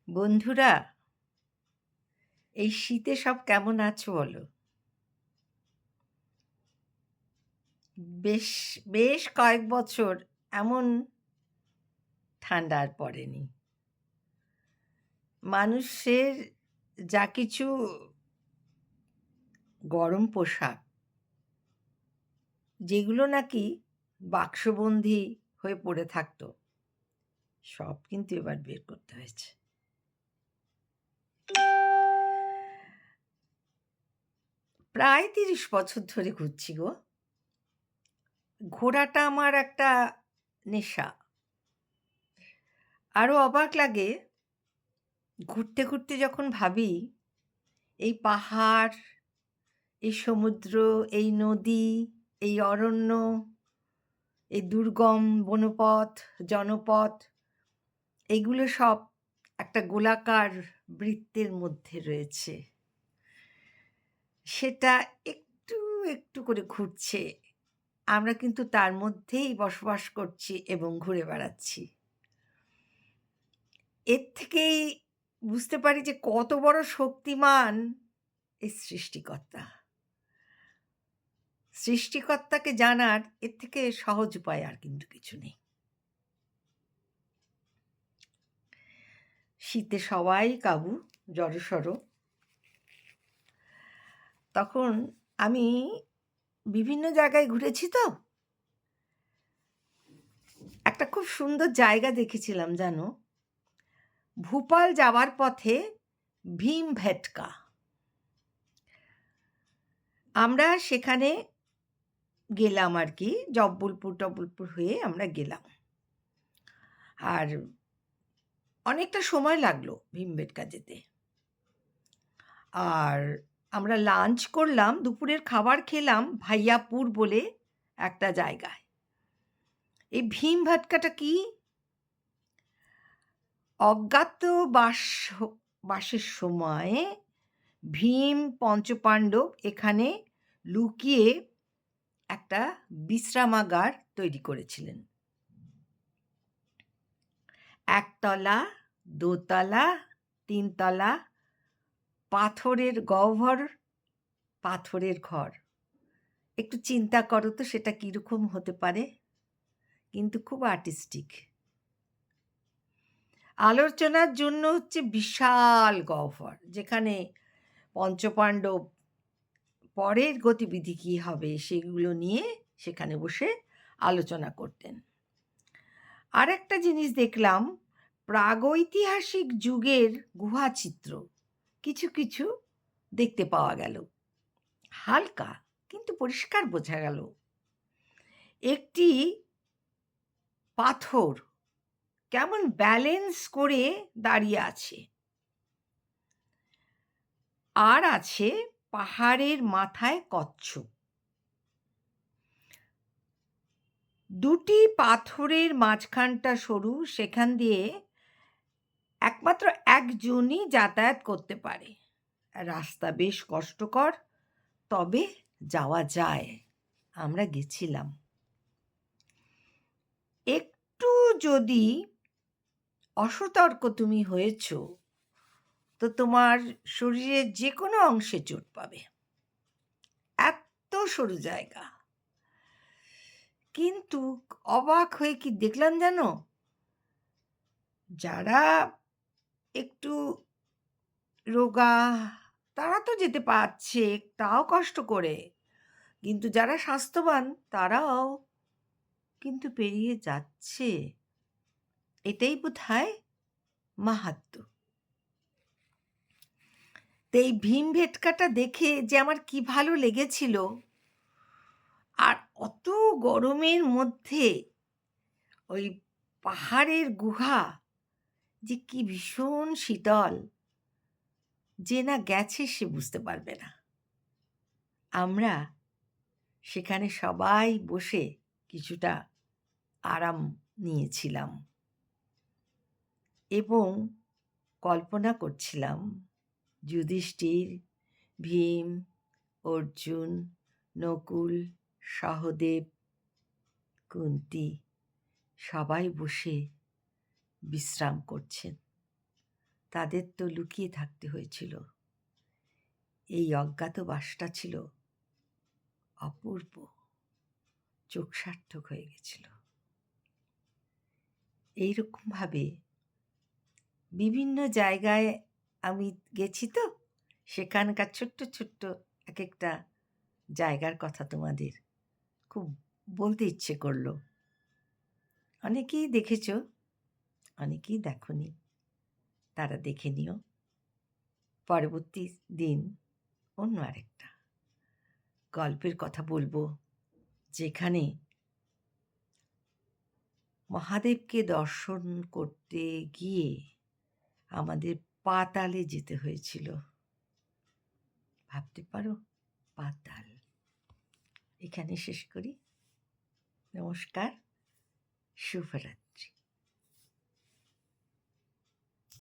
বন্ধুরা, এই শীতে সব কেমন আছো বলো? বেশ বেশ কয়েক বছর এমন ঠান্ডা আর পড়েনি। মানুষের যা কিছু গরম পোশাক, যেগুলো নাকি বাক্সবন্দী হয়ে পড়ে থাকতো, সব কিন্তু এবার বের করতে হয়েছে। প্রায় ৩০ বছর ধরে ঘুরছি গো। ঘোরাটা আমার একটা নেশা। আরো অবাক লাগে ঘুরতে, ঘুরতে যখন ভাবি এই পাহাড়, এই সমুদ্র, এই নদী, এই অরণ্য, এই দুর্গম বনপথ, জনপথ, এগুলো সব একটা গোলাকার বৃত্তের মধ্যে রয়েছে। সেটা একটু, একটু করে ঘুরছে। আমরা কিন্তু তার মধ্যেই বসবাস করছি এবং ঘুরে বেড়াচ্ছি। এর থেকেই বুঝতে পারি যে কত বড় শক্তিমান এই সৃষ্টিকর্তা। সৃষ্টিকর্তাকে জানার এর থেকে সহজ উপায় আর কিন্তু কিছু নেই। শীতে সবাই কাবু, জড়সড়। তখন আমি বিভিন্ন জায়গায় ঘুরেছি তো। একটা খুব সুন্দর জায়গা দেখেছিলাম জানো? ভূপাল যাওয়ার পথে ভীমভেটকা। আমরা সেখানে গেলাম আরকি। জব্বলপুর হয়ে আমরা গেলাম। আর অনেকটা সময় লাগলো ভীমবেটকা যেতে। আর আমরা লাঞ্চ করলাম, দুপুরের খাবার খেলাম ভাইয়াপুর বলে একটা জায়গায়। এই ভীমভাটকাটা কি? অজ্ঞাতবাসের সময়ে ভীম পঞ্চপাণ্ডব এখানে লুকিয়ে একটা বিশ্রামাগার তৈরি করেছিলেন। একতলা, দোতলা, তিনতলা, পাথরের গহ্বর, পাথরের ঘর। একটু চিন্তা করো তো সেটা কিরকম হতে পারে? কিন্তু খুব আর্টিস্টিক। আলোচনার জন্য হচ্ছে বিশাল গহ্বর, যেখানে পঞ্চপাণ্ডব পরের গতিবিধি কী হবে সেগুলো নিয়ে সেখানে বসে আলোচনা করতেন। আরেকটা জিনিস দেখলাম, প্রাগৈতিহাসিক যুগের গুহাচিত্র কিছু কিছু দেখতে পাওয়া গেল। হালকা কিন্তু পরিষ্কার বোঝা গেল। একটি পাথর কেমন ব্যালেন্স করে দাঁড়িয়ে আছে। আর আছে পাহাড়ের মাথায় কচ্ছপ। দুটি পাথরের মাঝখানটা সরু, সেখান দিয়ে একমাত্র একজনই যাতায়াত করতে পারে। রাস্তা বেশ কষ্টকর, তবে যাওয়া যায়। আমরা গেছিলাম। একটু যদি অসতর্ক তুমি হয়েছ, তো তোমার শরীরের যে কোনো অংশে চোট পাবে। এত সরু জায়গা। কিন্তু অবাক হয়ে কি দেখলাম জানো? যারা একটু রোগা তারা তো যেতে পারছে, তাও কষ্ট করে। কিন্তু যারা স্বাস্থ্যবান তারাও কিন্তু পেরিয়ে যাচ্ছে। এটাই বোধহয় মাহাত্ম্য। তো এই ভীমবেটকাটা দেখে যে আমার কি ভালো লেগেছিল। আর অত গরমের মধ্যে ওই পাহাড়ের গুহা যে কি ভীষণ শীতল, যে না গেছে সে বুঝতে পারবে না। আমরা সেখানে সবাই বসে কিছুটা আরাম নিয়েছিলাম এবং কল্পনা করছিলাম যুধিষ্ঠির, ভীম, অর্জুন, নকুল, সহদেব, কুন্তী সবাই বসে বিশ্রাম করছেন। তাদের তো লুকিয়ে থাকতে হয়েছিল। এই অজ্ঞাতবাসটা ছিল অপূর্ব, চোখ সার্থক হয়ে গেছিল। এইরকমভাবে বিভিন্ন জায়গায় আমি গেছি তো, সেখানকার ছোট্ট ছোট্ট এক একটা জায়গার কথা তোমাদের খুব বলতে ইচ্ছে করলো। অনেকেই দেখেছ, অনেকেই দেখনি, তারা দেখে নিও। পরবর্তী দিন অন্য আরেকটা গল্পের কথা বলবো, যেখানে মহাদেবকে দর্শন করতে গিয়ে আমাদের পাতালে যেতে হয়েছিল। ভাবতে পারো, পাতাল। এখানে শেষ করি। নমস্কার, শুভরাত্রি।